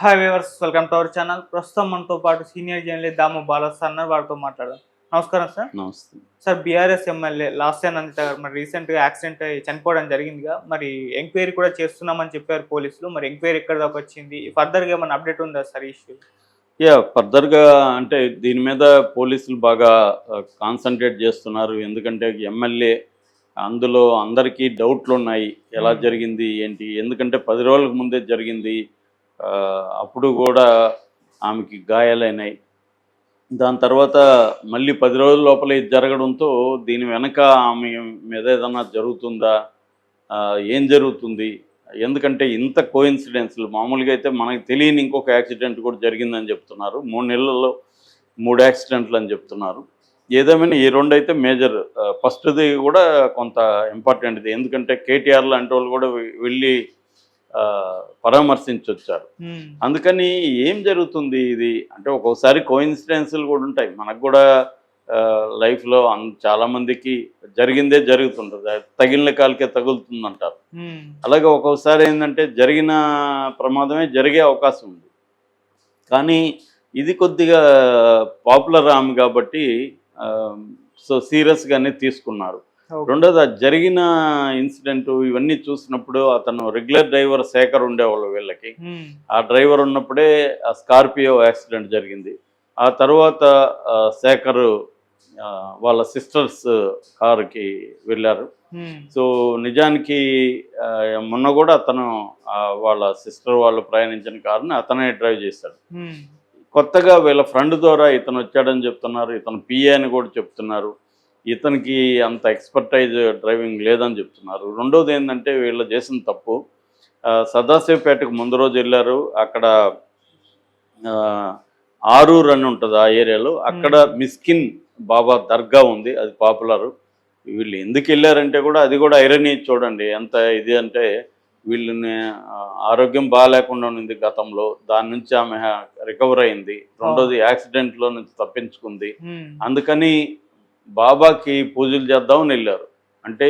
Hi viewers, welcome to our channel. ప్రస్తుతం మనతో పాటు సీనియర్ జర్నలిస్ట్ దాము బాలాస్ అన్నారు. వారితో మాట్లాడదాం. నమస్కారం సార్. నమస్తే. Sir, BRS MLA Lasya Nanditha గారు మరి రీసెంట్గా యాక్సిడెంట్ అయ్యి చనిపోవడం జరిగిందిగా. మరి ఎంక్వైరీ కూడా చేస్తున్నామని చెప్పారు పోలీసులు. మరి ఎంక్వైరీ ఎక్కడ దాకా వచ్చింది? ఫర్దర్గా ఏమైనా అప్డేట్ ఉందా సార్ ఈ ఇష్యూ? ఫర్దర్‌గా అంటే దీని మీద పోలీసులు బాగా కాన్సంట్రేట్ చేస్తున్నారు. ఎందుకంటే ఎమ్మెల్యే అందులో అందరికీ డౌట్లున్నాయి. ఎలా జరిగింది? ఏంటి? ఎందుకంటే 10 రోజులకు ముందే జరిగింది. అప్పుడు కూడా ఆమెకి గాయాలైనాయి. దాని తర్వాత మళ్ళీ 10 రోజుల లోపలే ఇది జరగడంతో దీని వెనక ఆమె మీద ఏదన్నా జరుగుతుందా? ఏం జరుగుతుంది? ఎందుకంటే ఇంత కోయిన్సిడెన్స్‌లు మామూలుగా అయితే మనకు తెలియని ఇంకొక యాక్సిడెంట్ కూడా జరిగిందని చెప్తున్నారు. 3 నెలల్లో 3 యాక్సిడెంట్లు అని చెప్తున్నారు. ఏదేమైనా ఈ 2 అయితే మేజర్. ఫస్ట్‌ది కూడా కొంత ఇంపార్టెంట్‌ది. ఎందుకంటే కేటీఆర్ లాంటి వాళ్ళు కూడా వెళ్ళి పరామర్శించొచ్చారు. అందుకని ఏం జరుగుతుంది ఇది అంటే ఒక్కోసారి కోయిన్సిడెన్స్‌లు కూడా ఉంటాయి. మనకు కూడా లైఫ్‌లో చాలామందికి జరిగిందే జరుగుతుంటుంది. తగిలిన కాలికే తగులుతుందంటారు. అలాగే ఒక్కొక్కసారి ఏంటంటే జరిగిన ప్రమాదమే జరిగే అవకాశం ఉంది. కానీ ఇది కొద్దిగా పాపులర్ ఆమె కాబట్టి సో సీరియస్‌గానే తీసుకున్నారు. రెండోది జరిగిన ఇన్సిడెంట్ ఇవన్నీ చూసినప్పుడు అతను రెగ్యులర్ డ్రైవర్ శేఖర్ ఉండేవాళ్ళు వీళ్ళకి. ఆ డ్రైవర్ ఉన్నప్పుడే ఆ స్కార్పియో యాక్సిడెంట్ జరిగింది. ఆ తర్వాత శేఖర్ వాళ్ళ సిస్టర్స్ కారుకి వెళ్ళారు. సో నిజానికి మొన్న కూడా అతను వాళ్ళ సిస్టర్ వాళ్ళు ప్రయాణించిన కారుని అతనే డ్రైవ్ చేశాడు. కొత్తగా వీళ్ళ ఫ్రెండ్ ద్వారా ఇతను వచ్చాడని చెప్తున్నారు. ఇతను పిఏ అని కూడా చెప్తున్నారు. ఇతనికి అంత ఎక్స్పర్టైజ్ డ్రైవింగ్ లేదని చెప్తున్నారు. రెండోది ఏంటంటే వీళ్ళు చేసిన తప్పు, సదాశివపేటకు ముందు రోజు వెళ్ళారు. అక్కడ ఆరూర్ అని ఉంటుంది ఆ ఏరియాలో. అక్కడ మిస్కిన్ బాబా దర్గా ఉంది, అది పాపులరు. వీళ్ళు ఎందుకు వెళ్ళారంటే కూడా అది కూడా ఐరనీ చూడండి ఎంత ఇది అంటే, వీళ్ళని ఆరోగ్యం బాగాలేకుండా ఉంది గతంలో. దాని నుంచి ఆమె రికవర్ అయింది. రెండోది యాక్సిడెంట్లో నుంచి తప్పించుకుంది. అందుకని బాబాకి పూజలు చేద్దామని వెళ్ళారు. అంటే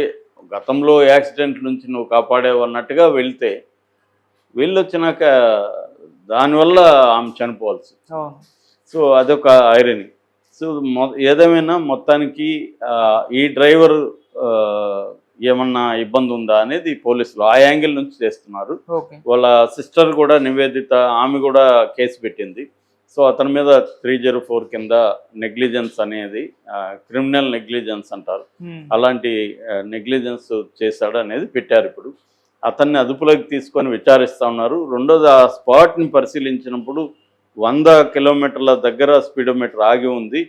గతంలో యాక్సిడెంట్ నుంచి నువ్వు కాపాడేవు అన్నట్టుగా వెళ్తే వెళ్ళొచ్చినాక దానివల్ల ఆమె చనిపోవాల్సి. సో అదొక ఐరనీ. సో ఏదేమైనా మొత్తానికి ఈ డ్రైవర్ ఏమన్నా ఇబ్బంది ఉందా అనేది పోలీసులు ఆ యాంగిల్ నుంచి చేస్తున్నారు. వాళ్ళ సిస్టర్ కూడా నివేదిత, ఆమె కూడా కేసు పెట్టింది. సో అతని మీద 304 కింద నెగ్లిజెన్స్ అనేది, క్రిమినల్ నెగ్లిజెన్స్ అంటారు, అలాంటి నెగ్లిజెన్స్ చేశాడు అనేది పెట్టారు. ఇప్పుడు అతన్ని అదుపులోకి తీసుకొని విచారిస్తూ ఉన్నారు. రెండోది ఆ స్పాట్ని పరిశీలించినప్పుడు 100 కిలోమీటర్ల దగ్గర స్పీడోమీటర్ ఆగి ఉంది.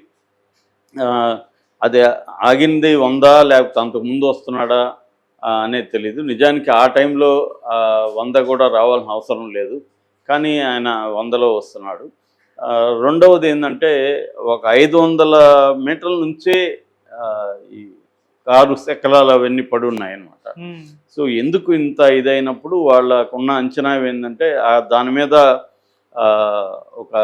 అది ఆగింది 100 లేకపోతే అంతకుముందు వస్తున్నాడా అనేది తెలీదు. నిజానికి ఆ టైంలో 100 కూడా రావాల్సిన అవసరం లేదు, కానీ ఆయన 100లో వస్తున్నాడు. రెండవది ఏంటంటే ఒక 500 మీటర్ల నుంచే ఈ కారు శకలాలు అవన్నీ పడి ఉన్నాయన్నమాట. సో ఎందుకు ఇంత ఇదైనప్పుడు వాళ్ళకున్న అంచనా ఏంటంటే దాని మీద ఒక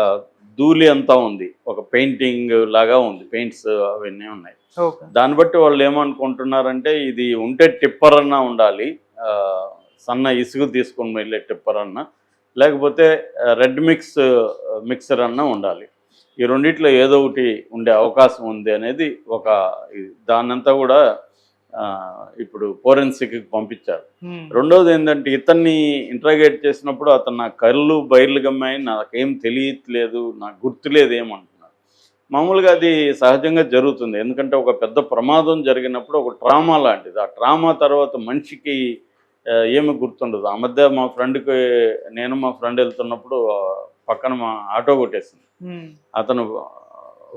ధూళి అంతా ఉంది, ఒక పెయింటింగ్ లాగా ఉంది, పెయింట్స్ అవన్నీ ఉన్నాయి. దాన్ని బట్టి వాళ్ళు ఏమనుకుంటున్నారంటే ఇది ఉంటే టిప్పర్ అన్నా ఉండాలి, సన్న ఇసుగు తీసుకొని వెళ్ళే టిప్పర్ అన్నా, లేకపోతే రెడ్ మిక్సర్ అన్నా ఉండాలి. ఈ రెండిట్లో ఏదో ఒకటి ఉండే అవకాశం ఉంది అనేది ఒక దాన్నంతా కూడా ఇప్పుడు ఫోరెన్సిక్కి పంపించారు. రెండవది ఏంటంటే ఇతన్ని ఇంట్రాగేట్ చేసినప్పుడు అతను నా కళ్ళు బయర్లు గమ్మాయి, నాకేం తెలియట్లేదు, నాకు గుర్తులేదు ఏమంటున్నాడు. మామూలుగా అది సహజంగా జరుగుతుంది. ఎందుకంటే ఒక పెద్ద ప్రమాదం జరిగినప్పుడు ఒక ట్రామా లాంటిది. ఆ ట్రామా తర్వాత మనిషికి ఏమి గుర్తుండదు. ఆ మధ్య మా ఫ్రెండ్కి, నేను మా ఫ్రెండ్ వెళ్తున్నప్పుడు పక్కన మా ఆటో కొట్టేసింది. అతను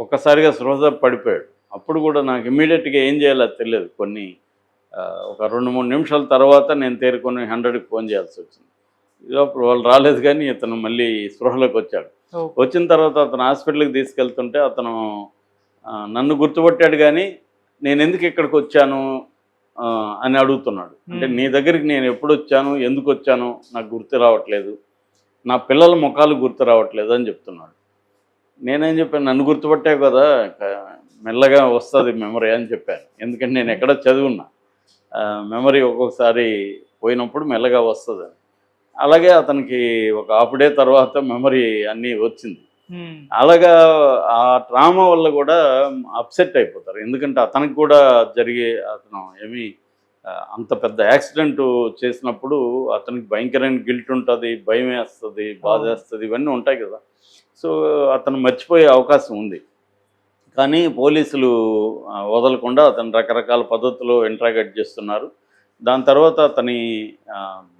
ఒక్కసారిగా స్పృహ పడిపోయాడు. అప్పుడు కూడా నాకు ఇమ్మీడియట్గా ఏం చేయాలో తెలియదు. ఒక 2-3 నిమిషాల తర్వాత నేను తేరుకొని 100కి ఫోన్ చేయాల్సి వచ్చింది. అప్పుడు వాళ్ళు రాలేదు, కానీ ఇతను మళ్ళీ స్పృహలోకి వచ్చాడు. వచ్చిన తర్వాత అతను హాస్పిటల్కి తీసుకెళ్తుంటే అతను నన్ను గుర్తుపట్టాడు, కానీ నేను ఎందుకు ఇక్కడికి వచ్చాను అని అడుగుతున్నాడు. అంటే నీ దగ్గరికి నేను ఎప్పుడు వచ్చాను, ఎందుకు వచ్చాను నాకు గుర్తు రావట్లేదు, నా పిల్లల ముఖాలు గుర్తు రావట్లేదు అని చెప్తున్నాడు. నేనేం చెప్పాను, నన్ను గుర్తుపట్టావు కదా, మెల్లగా వస్తుంది మెమరీ అని చెప్పాను. ఎందుకంటే నేను ఎక్కడ చదువున్నా, మెమరీ ఒక్కొక్కసారి పోయినప్పుడు మెల్లగా వస్తుందని. అలాగే అతనికి ఒక హాఫ్ డే తర్వాత మెమరీ అన్నీ వచ్చింది. అలాగా ఆ ట్రామా వల్ల కూడా అప్సెట్ అయిపోతారు. ఎందుకంటే అతనికి కూడా అతను ఏమి అంత పెద్ద యాక్సిడెంట్ చేసినప్పుడు అతనికి భయంకరమైన గిల్ట్ ఉంటుంది, భయం వేస్తుంది, బాధ వేస్తుంది, ఇవన్నీ ఉంటాయి కదా. సో అతను మర్చిపోయే అవకాశం ఉంది. కానీ పోలీసులు వదలకుండా అతను రకరకాల పద్ధతుల్లో ఇంట్రాగేట్ చేస్తున్నారు. దాని తర్వాత అతని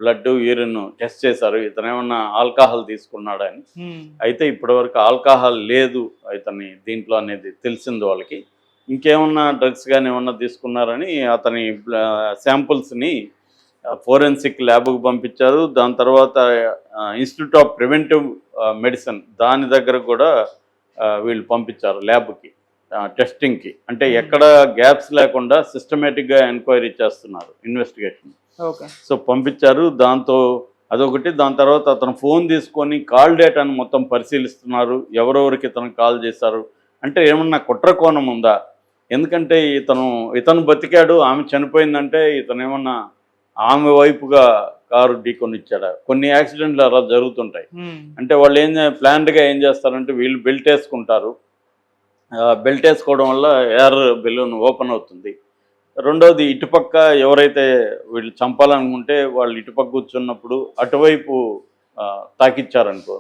బ్లడ్, యూరిన్ టెస్ట్ చేశారు. ఇతను ఏమన్నా ఆల్కహాల్ తీసుకున్నాడని. అయితే ఇప్పటివరకు ఆల్కహాల్ లేదు ఇతని దీంట్లో అనేది తెలిసింది వాళ్ళకి. ఇంకేమన్నా డ్రగ్స్ కానీ ఏమన్నా తీసుకున్నారని అతని శాంపుల్స్ని ఫోరెన్సిక్ ల్యాబ్కు పంపించారు. దాని తర్వాత ఇన్స్టిట్యూట్ ఆఫ్ ప్రివెంటివ్ మెడిసిన్ దాని దగ్గర కూడా వీళ్ళు పంపించారు ల్యాబ్కి టెస్టింగ్కి. అంటే ఎక్కడ గ్యాప్స్ లేకుండా సిస్టమేటిక్గా ఎంక్వైరీ చేస్తున్నారు, ఇన్వెస్టిగేషన్. సో పంపించారు. దాంతో అదొకటి. దాని తర్వాత అతను ఫోన్ తీసుకొని కాల్ డేటాను మొత్తం పరిశీలిస్తున్నారు. ఎవరెవరికి ఇతను కాల్ చేశారు అంటే ఏమన్నా కుట్ర కోణం ఉందా? ఎందుకంటే ఇతను బతికాడు, ఆమె చనిపోయిందంటే ఇతను ఏమన్నా ఆమె వైపుగా కారు ఢీకొనిచ్చాడా? కొన్ని యాక్సిడెంట్లు అలా జరుగుతుంటాయి. అంటే వాళ్ళు ప్లాన్డ్గా ఏం చేస్తారంటే వీళ్ళు బెల్ట్ వేసుకుంటారు. బెల్ట్ వేసుకోవడం వల్ల ఎయిర్ బెలూన్ ఓపెన్ అవుతుంది. రెండోది ఇటుపక్క ఎవరైతే వీళ్ళు చంపాలనుకుంటే వాళ్ళు ఇటుపక్క కూర్చున్నప్పుడు అటువైపు తాకిచ్చారనుకో,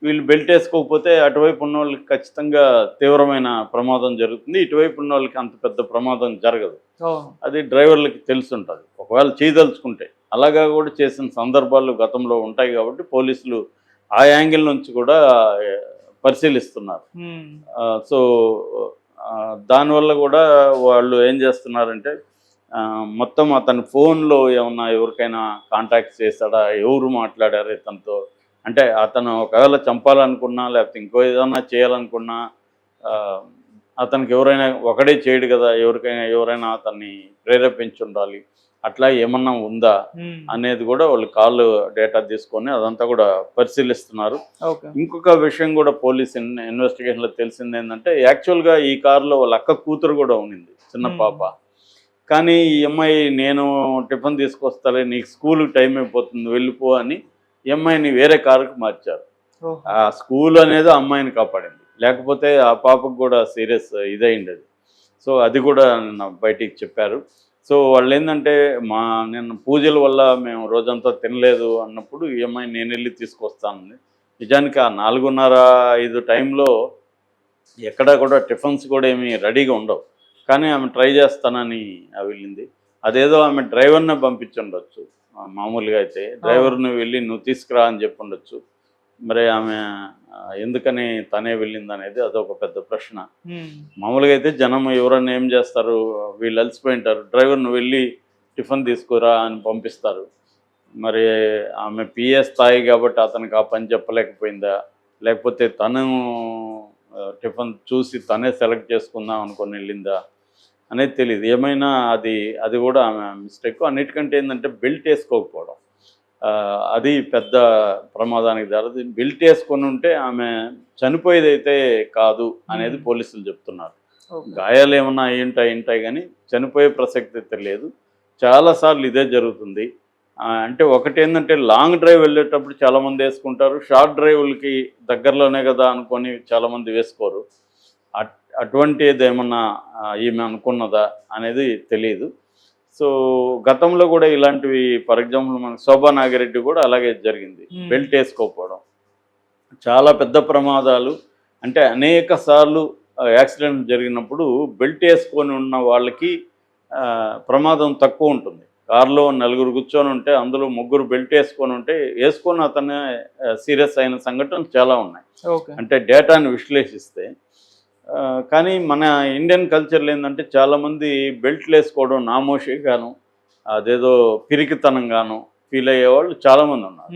వీళ్ళు బెల్ట్ వేసుకోకపోతే అటువైపు ఉన్న వాళ్ళకి ఖచ్చితంగా తీవ్రమైన ప్రమాదం జరుగుతుంది. ఇటువైపు ఉన్న వాళ్ళకి అంత పెద్ద ప్రమాదం జరగదు. అది డ్రైవర్లకి తెలుసుంటుంది ఒకవేళ చేయదలుచుకుంటే. అలాగా కూడా చేసిన సందర్భాలు గతంలో ఉంటాయి కాబట్టి పోలీసులు ఆ యాంగిల్ నుంచి కూడా పరిశీలిస్తున్నారు. సో దానివల్ల కూడా వాళ్ళు ఏం చేస్తున్నారంటే మొత్తం అతని ఫోన్లో ఏమన్నా ఎవరికైనా కాంటాక్ట్ చేశాడా, ఎవరు మాట్లాడారు ఇతనితో, అంటే అతను ఒకవేళ చంపాలనుకున్నా లేకపోతే ఇంకో ఏదన్నా చేయాలనుకున్నా అతనికి ఎవరైనా ఒకడే చేయడు కదా, ఎవరైనా అతన్ని ప్రేరేపించి ఉండాలి. అట్లా ఏమన్నా ఉందా అనేది కూడా వాళ్ళు కాల్ డేటా తీసుకొని అదంతా కూడా పరిశీలిస్తున్నారు. ఇంకొక విషయం కూడా పోలీస్ ఇన్వెస్టిగేషన్లో తెలిసింది ఏంటంటే యాక్చువల్గా ఈ కారులో వాళ్ళ అక్క కూతురు కూడా ఉన్నింది, చిన్న పాప. కానీ ఈ అమ్మాయి నేను టిఫిన్ తీసుకొస్తాలే, నీకు స్కూల్కి టైం అయిపోతుంది వెళ్ళిపో అని ఈ అమ్మాయిని వేరే కారుకి మార్చారు. ఆ స్కూల్ అనేది ఆ అమ్మాయిని కాపాడింది, లేకపోతే ఆ పాపకు కూడా సీరియస్ ఇదైండేది. సో అది కూడా బయటికి చెప్పారు. సో వాళ్ళు ఏంటంటే నిన్న పూజల వల్ల మేము రోజంతా తినలేదు అన్నప్పుడు ఈ అమ్మాయిని నేను వెళ్ళి తీసుకొస్తాను. నిజానికి ఆ 4:30-5 టైంలో ఎక్కడా కూడా టిఫిన్స్ కూడా ఏమీ రెడీగా ఉండవు. కానీ ఆమె ట్రై చేస్తానని వెళ్ళింది. అదేదో ఆమె డ్రైవర్ని పంపించుండొచ్చు. మామూలుగా అయితే డ్రైవర్ని వెళ్ళి నువ్వు తీసుకురా అని చెప్పి ఉండొచ్చు. మరి ఆమె ఎందుకని తనే వెళ్ళింది అనేది అదొక పెద్ద ప్రశ్న. మామూలుగా అయితే జనం ఎవరన్నా ఏం చేస్తారు, వీళ్ళు అలసిపోయి ఉంటారు, డ్రైవర్ని వెళ్ళి టిఫిన్ తీసుకురా అని పంపిస్తారు. మరి ఆమె పిఏ స్థాయి కాబట్టి అతనికి ఆ పని చెప్పలేకపోయిందా, లేకపోతే తను టిఫిన్ చూసి తనే సెలెక్ట్ చేసుకుందాం అనుకొని వెళ్ళిందా అనేది తెలియదు. ఏమైనా అది కూడా ఆమె మిస్టేక్. అన్నిటికంటే ఏంటంటే బెల్ట్ వేసుకోకపోవడం, అది పెద్ద ప్రమాదానికి దారి. బెల్ట్ వేసుకొని ఉంటే ఆమె చనిపోయేదైతే కాదు అనేది పోలీసులు చెప్తున్నారు. గాయాలు ఏమన్నా ఉంటాయి కానీ చనిపోయే ప్రసక్తి అయితే లేదు. చాలాసార్లు ఇదే జరుగుతుంది. అంటే ఒకటి ఏంటంటే లాంగ్ డ్రైవ్ వెళ్ళేటప్పుడు చాలామంది వేసుకుంటారు, షార్ట్ డ్రైవ్లకి దగ్గరలోనే కదా అనుకొని చాలామంది వేసుకోరు. అటువంటిది ఏమన్నా ఈమె అనుకున్నదా అనేది తెలియదు. సో గతంలో కూడా ఇలాంటివి, ఫర్ ఎగ్జాంపుల్ మనకు శోభా నాగిరెడ్డి కూడా అలాగే జరిగింది, బెల్ట్ వేసుకోకపోవడం. చాలా పెద్ద ప్రమాదాలు అంటే అనేక సార్లు యాక్సిడెంట్ జరిగినప్పుడు బెల్ట్ వేసుకొని ఉన్న వాళ్ళకి ప్రమాదం తక్కువ ఉంటుంది. కారులో 4 కూర్చొని ఉంటే అందులో 3 బెల్ట్ వేసుకొని ఉంటే అతనే సీరియస్ అయిన సంఘటనలు చాలా ఉన్నాయి. అంటే డేటాను విశ్లేషిస్తే. కానీ మన ఇండియన్ కల్చర్లో ఏంటంటే చాలామంది బెల్ట్లు వేసుకోవడం నామోషిగాను, అదేదో పిరికితనంగాను ఫీల్ అయ్యేవాళ్ళు చాలామంది ఉన్నారు.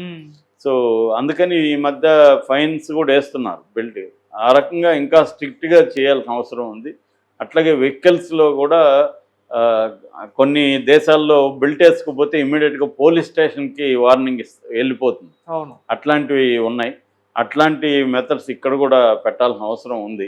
సో అందుకని ఈ మధ్య ఫైన్స్ కూడా వేస్తున్నారు బెల్ట్. ఆ రకంగా ఇంకా స్ట్రిక్ట్గా చేయాల్సిన అవసరం ఉంది. అట్లాగే వెహికల్స్లో కూడా కొన్ని దేశాల్లో బెల్ట్ వేసుకోకపోతే ఇమ్మీడియట్గా పోలీస్ స్టేషన్కి వార్నింగ్ వెళ్ళిపోతుంది. అట్లాంటివి ఉన్నాయి. అట్లాంటి మెథడ్స్ ఇక్కడ కూడా పెట్టాల్సిన అవసరం ఉంది.